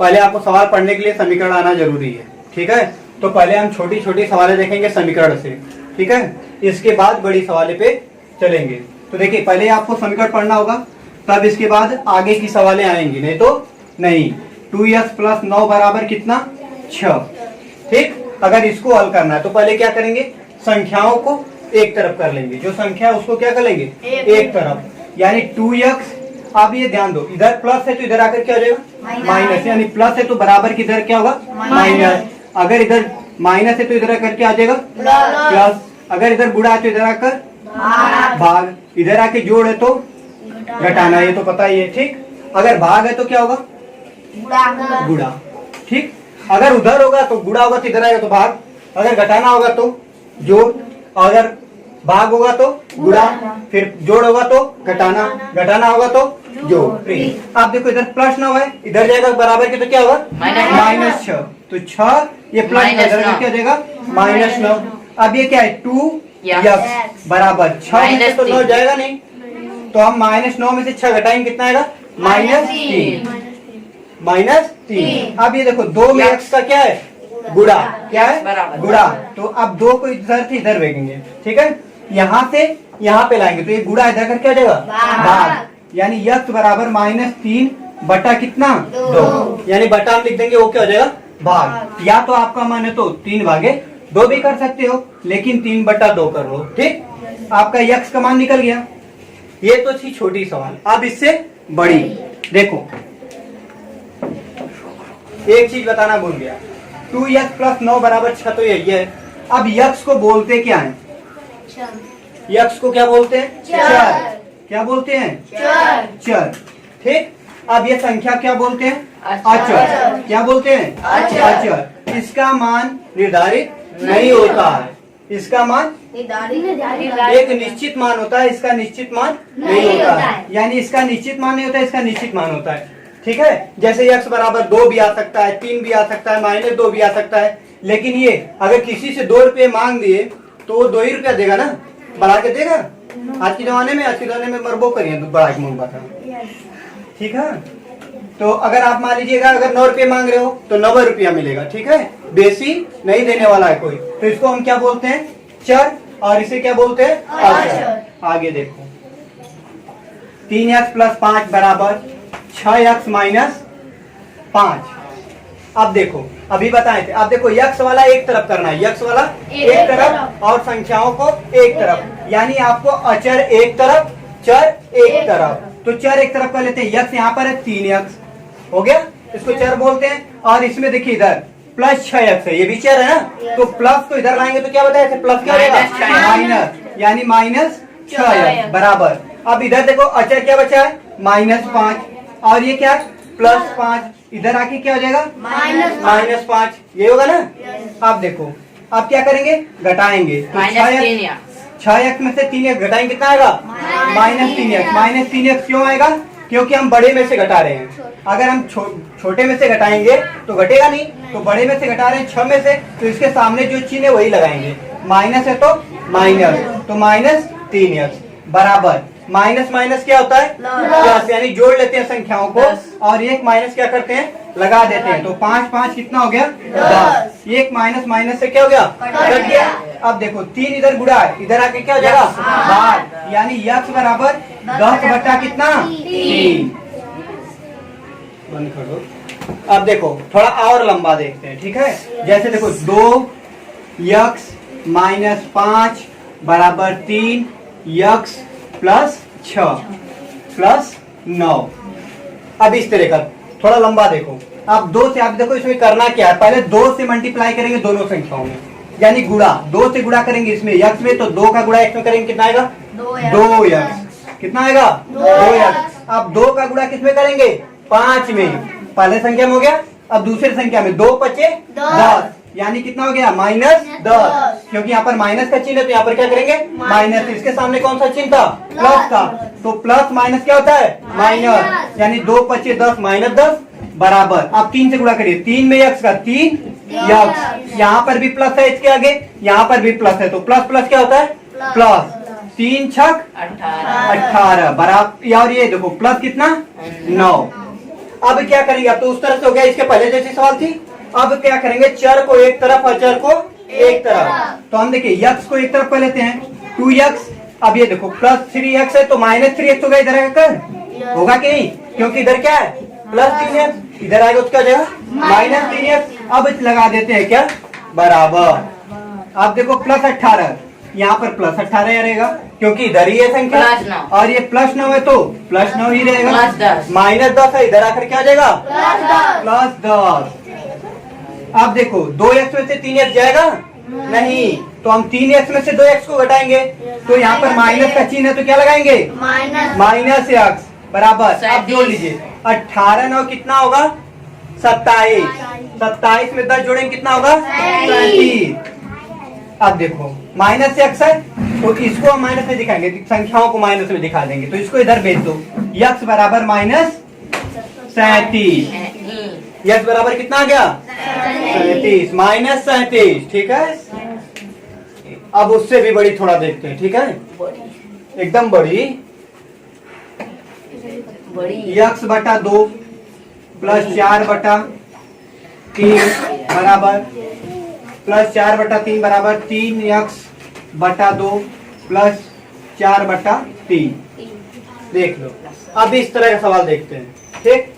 पहले आपको सवाल पढ़ने के लिए समीकरण आना जरूरी है, ठीक है। तो पहले हम छोटी छोटी सवालें देखेंगे समीकरण से, ठीक है। इसके बाद बड़ी सवाले पे चलेंगे। तो देखिए पहले आपको समीकरण पढ़ना होगा, तब इसके बाद आगे की सवालें आएंगी, नहीं तो नहीं। 2x + 9 बराबर कितना 6, ठीक। अगर इसको हल करना है तो पहले क्या करेंगे, संख्याओं को एक तरफ कर लेंगे, जो संख्या है उसको क्या कर लेंगे एक तरफ, यानी 2x। आप ये ध्यान दो, इधर प्लस है तो इधर आकर क्या हो जाएगा माइनस, यानी प्लस है तो बराबर किधर क्या होगा माइनस। अगर इधर माइनस है तो इधर आकर क्या आ जाएगा प्लस। अगर इधर गुणा है तो इधर आकर भाग, इधर आके जोड़ है तो घटाना, ये तो पता ही है, ठीक। अगर भाग है तो क्या होगा गुणा, ठीक। अगर उधर होगा तो गुणा होगा तो इधर आएगा तो भाग, अगर घटाना होगा तो जोड़, अगर भाग होगा तो गुणा, फिर जोड़ होगा तो घटाना, घटाना होगा तो जोड़। आप देखो इधर प्लस 9 है, इधर जाएगा बराबर के तो क्या होगा -6, तो 6 ये प्लस इधर क्या जाएगा -9। अब ये क्या है 2x बराबर 6 में से तो 9 जाएगा नहीं, तो हम -9 में से 6 घटाएंगे कितना आएगा -3। अब ये देखो 2 में x का क्या है गुणा, क्या है गुणा, तो अब 2 को इधर से इधर भेजेंगे, ठीक है। यहाँ से यहाँ पे लाएंगे तो ये गुणा इधर कर क्या हो जाएगा भाग, यानी x बराबर -3 बटा कितना 2, यानी बटा हम लिख देंगे, वो क्या हो जाएगा भाग। या तो आपका मन है तो 3/2 भी कर सकते हो, लेकिन 3/2 कर लो, ठीक। आपका x का मान निकल गया। ये तो थी छोटी सवाल। अब इससे बड़ी देखो, एक चीज बताना भूल गया, 2x + 9 बराबर 6 तो यही है। अब x को बोलते क्या है, x को क्या बोलते हैं चर, क्या बोलते हैं चर, ठीक। अब ये संख्या क्या बोलते हैं अचर, क्या बोलते हैं अचर। इसका मान निर्धारित नहीं होता है, इसका मान एक निश्चित मान होता है, इसका निश्चित मान नहीं होता है, यानी इसका निश्चित मान नहीं होता है, इसका निश्चित मान होता है, ठीक है। जैसे x बराबर 2 भी आ सकता है, 3 भी आ सकता है, -2 भी आ सकता है। लेकिन ये अगर किसी से 2 रुपए मांग दिए तो वो 2 ही रुपया देगा ना, बढ़ा के देगा। आज के जमाने में मरबो करिए बढ़ा के मंगवाता, ठीक है। तो अगर आप मान लीजिएगा अगर 9 रुपये मांग रहे हो तो 90 रुपया मिलेगा, ठीक है, बेसी नहीं देने वाला है कोई। तो इसको हम क्या बोलते हैं चर, और इसे क्या बोलते हैं अचर। आगे देखो 3x + 5 बराबर 6x - 5। अब देखो अभी बताए थे, अब देखो x वाला एक तरफ करना है, x वाला एक तरफ और संख्याओं को एक तरफ, यानी आपको अचर एक तरफ चर एक तरफ। तो चर एक तरफ कर लेते हैं, x यहाँ पर है 3x हो गया, इसको चर बोलते हैं। और इसमें देखिए इधर +6x है, ये भी चर है ना, तो प्लस को इधर लाएंगे तो क्या बताया थे प्लस क्या रहेगा माइनस, यानी -6x बराबर। अब इधर देखो अचर क्या बचा है -5, और ये क्या है +5, इधर आके क्या हो जाएगा -5, ये होगा ना। अब देखो अब क्या करेंगे घटाएंगे, तो 6x में से 3x घटाएंगे कितना आएगा -3x। -3x क्यों आएगा, क्योंकि हम बड़े में से घटा रहे हैं। अगर हम छोटे में से घटाएंगे तो घटेगा नहीं, तो बड़े में से घटा रहे हैं 6 में से, तो इसके सामने जो चिन्ह है वही लगाएंगे, माइनस है तो माइनस, तो -3x बराबर माइनस क्या होता है प्लस, यानी जोड़ लेते हैं संख्याओं को और एक माइनस क्या करते हैं लगा देते हैं। तो 5 कितना हो गया 10, एक माइनस से क्या हो गया कट गया। अब देखो 3 इधर गुणा है, इधर आके क्या हो जाएगा भाग, यानी x बराबर 10 बटा कितना 3। बंद कर दो। अब देखो थोड़ा और लंबा देखते हैं, ठीक है। जैसे देखो 2x - 5 बराबर 3x + 6 + 9। अब इस तरह का थोड़ा लंबा देखो, आप 2 से, आप देखो इसमें करना क्या है, पहले 2 से मल्टीप्लाई करेंगे दोनों संख्याओं में, यानी गुणा 2 से गुणा करेंगे इसमें x में, तो 2 का गुणा x में करेंगे कितना आएगा 2x, कितना आएगा 2x। अब 2 का गुणा किस में करेंगे 5 में, पहले संख्या में हो गया, अब दूसरी संख्या में 2 × 5 = 10, यानी कितना हो गया -10, क्योंकि यहाँ पर माइनस का चिन्ह है तो यहाँ पर क्या करेंगे माइनस, इसके सामने कौन सा चिन्ह था प्लस था, तो प्लस माइनस क्या होता है माइनस, यानी 2 × 5 = 10 -10 बराबर। अब 3 से गुणा करिए, 3 में x का 3x, यहाँ पर भी प्लस है इसके आगे, यहाँ पर भी प्लस है, तो प्लस प्लस क्या होता है प्लस, 3 × 6 = 18 बराबर। और ये देखो प्लस कितना 9, अब क्या करेंगे, अब तो उस तरफ से हो गया, इसके पहले जैसी सवाल थी। अब क्या करेंगे, चर को एक तरफ और चर को एक तरफ। तो हम देखिए यक्स को एक तरफ कर लेते हैं, 2x। अब ये देखो प्लस 3x है तो माइनस 3x होगा, इधर आएगा कर होगा कि नहीं, क्योंकि इधर क्या है प्लस 3x, इधर आएगा उसका जगह माइनस 3x। अब लगा देते हैं क्या बराबर। आप देखो प्लस 18, यहाँ पर प्लस 18 रहेगा क्योंकि इधर ही है संख्या, और ये प्लस 9 है तो प्लस 9 ही रहेगा। माइनस 10 है, इधर आकर क्या आ जाएगा प्लस 10। अब देखो 2x में से 3x जाएगा नहीं, तो हम 3x में से 2x को घटाएंगे, तो यहाँ पर माइनस का चिन्ह है तो क्या लगाएंगे माइनस x बराबर। अब जोड़ लीजिए 18 9 कितना होगा 27, 27 में 10 जोड़ेंगे कितना होगा 37। अब देखो माइनस x है तो इसको हम माइनस में दिखाएंगे, संख्याओं को माइनस में दिखा देंगे, तो इसको इधर भेज दो। x बराबर माइनस 37, x बराबर कितना आ गया 37 माइनस 37। ठीक है, अब उससे भी बड़ी थोड़ा देखते हैं। ठीक है, एकदम बड़ी, x बटा 2 प्लस 4 बटा 3 बराबर प्लस 4 बटा 3 बराबर 3x बटा 2 प्लस 4 बटा 3। देख लो, अब इस तरह का सवाल देखते हैं। ठीक,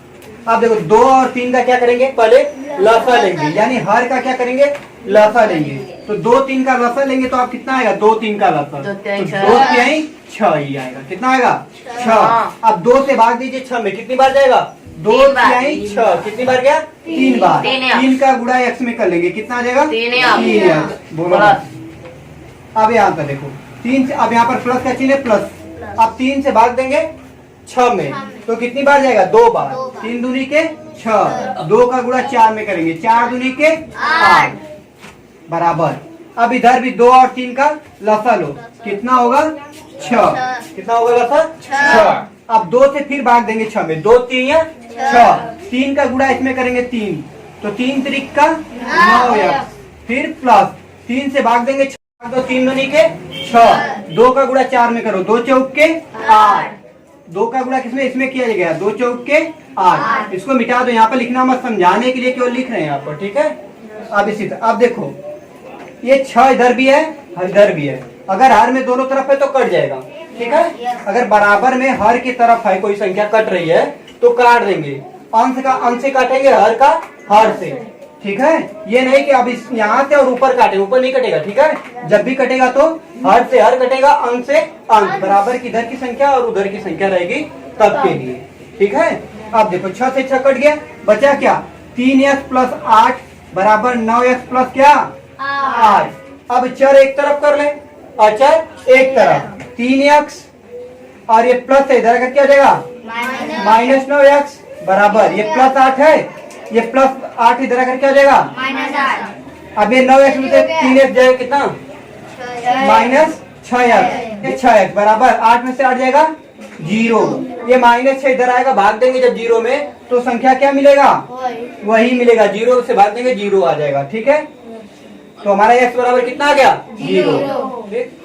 अब देखो 2 और 3 का क्या करेंगे, पहले लसा लेंगे, यानी हर का क्या करेंगे लसा लेंगे। तो 2 3 का लसा लेंगे तो आप कितना आएगा 2 3 का लसा, तो 2 3 6 ही आएगा। कितना आएगा 6। अब 2 से भाग दीजिए 6 में, कितनी बार जाएगा 2 3 6, कितनी बार गया 3 बार। 3 का गुणा x में कर लेंगे, कितना आ जाएगा 3 बोलो। अब यहाँ पर देखो 3 से, अब यहाँ पर प्लस का चिन्ह है प्लस, अब 3 से भाग देंगे 6 में, तो कितनी बार जाएगा 2 बार। 3 दूनी के 6, 2 का गुणा 4 में करेंगे, 4 दूनी के 8 बराबर। अब इधर भी 2 और 3 का लसा लो, कितना होगा 6, कितना होगा लसा 6। अब 2 से फिर भाग देंगे 6 में, 2 3 या 6, 3 का गुणा इसमें करेंगे 3, तो 3 3 का 9x, फिर प्लस 3 से भाग देंगे 6, तो 3 दूनी के 6, 2 का गुणा 4 में करो, 2 चौक के 8, 2 का गुणा किसमें इसमें किया गया 2 चौक के 8। इसको मिटा दो, यहाँ पर लिखना मत, समझाने के लिए केवल लिख रहे हैं यहाँ पर। ठीक है, अब इसी तरह अब देखो ये 6 इधर भी है इधर भी है, अगर हर में दोनों तरफ है तो कट जाएगा। ठीक है, अगर बराबर में हर की तरफ है कोई संख्या कट रही है तो काट देंगे, अंश का अंश से काटेंगे, हर का हर से। ठीक है, ये नहीं कि अब इस यहाँ से और ऊपर काटे, ऊपर नहीं कटेगा। ठीक है, जब भी कटेगा तो हर से हर कटेगा, अंश से अंश, बराबर की इधर की संख्या और उधर की संख्या रहेगी तब के लिए। ठीक है, अब देखो 6 से 6 कट गया, बचा क्या 3x प्लस 8 बराबर 9x प्लस क्या 8। अब चर एक तरफ कर ले, अचर एक तरफ 3x, और ये प्लस है इधर क्या जाएगा माइनस 9x बराबर, ये प्लस 8 है, ये प्लस 8 इधर आकर क्या हो जाएगा अब ये 9x में से 3x जाएगा कितना माइनस 6x, 6x बराबर 8 में से 8 जाएगा 0, ये माइनस 6 इधर आएगा, भाग देंगे जब 0 में तो संख्या क्या मिलेगा वही मिलेगा, 0 से भाग देंगे 0 आ जाएगा। ठीक है, तो हमारा x बराबर कितना आ गया 0। ठीक।